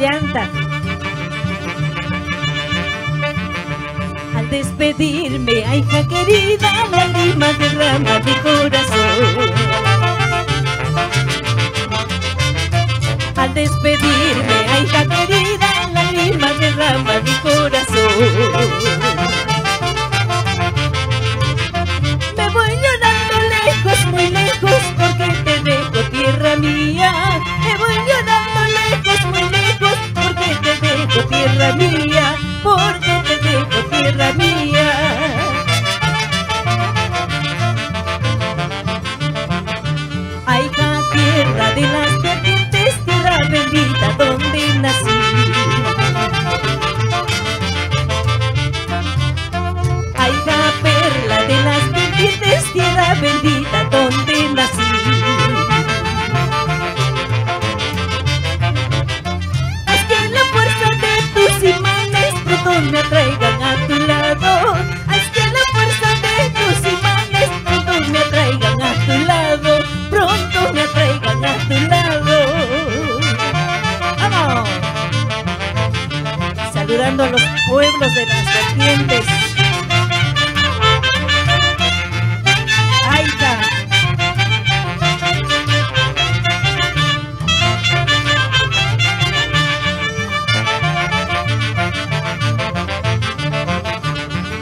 llanta. Al despedirme, ay, hija querida, lágrimas derrama mi corazón. Al despedirme, ay, hija querida, lágrimas derrama mi corazón. Me voy llorando lejos, muy lejos, porque te dejo, tierra mía. Me voy llorando lejos, muy lejos, porque te dejo, tierra mía. Porque te dejo, tierra mía. Ay, hija, tierra de las vertientes, tierra bendita donde nací. Ay, hija, perla de las vertientes, tierra bendita donde nací. Haz que la fuerza de tus imanes pronto me atraigan a tu lado. Haz que la fuerza de tus imanes pronto me atraigan a tu lado. Pronto me atraigan a tu lado. ¡Vamos! Saludando a los pueblos de las vertientes. ¡Aita!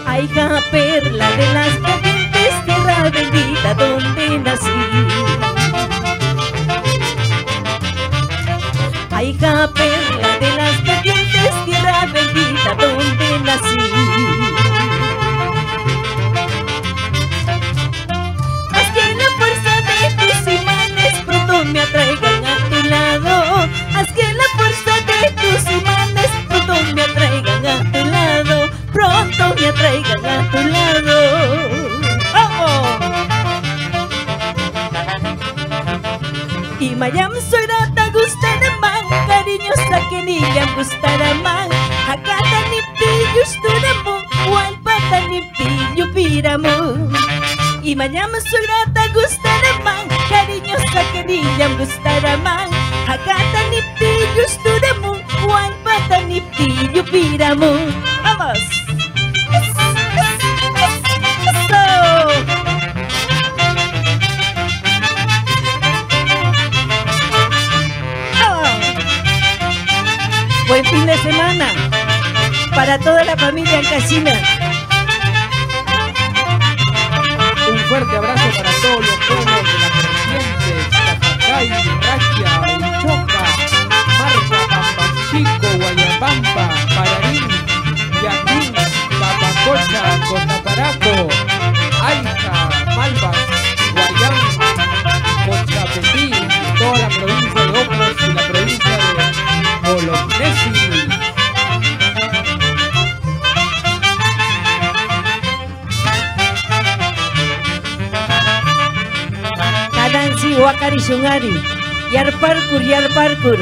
Ay, hija, perla de las vertientes, tierra bendita donde nací. Ay, hija, perla de las vertientes, tierra bendita donde nací. Haz que la fuerza de tus imanes pronto me atraigan a tu lado. Haz que la fuerza de tus imanes pronto me atraigan a tu lado. Pronto me atraigan a tu lado. ¡Vamos! Y mayam soirata gustaraman, cariñosa que niña gustaraman. Hakata nipti yusturamu, walpata nipti yupiramu. Y mayam soirata gustaraman, cariñosa que niña gustaraman. Hakata nipti yusturamu, walpata nipti yupiramu. ¡Vamos! Buen fin de semana para toda la familia Ancashina. Un fuerte abrazo para todos los pueblos de las vertientes, Cajacay, Raquia, Uchoca, Marca, Pampachico, Guayabamba, Pararín, Yaquín, Papacocha, Cotaparaco, Alca, Malvas, Guayán, Cochapetí, toda la provincia de Ocros y la provincia de Bolognesi. Kadansi wakari sungari, yarparkur yarparkur.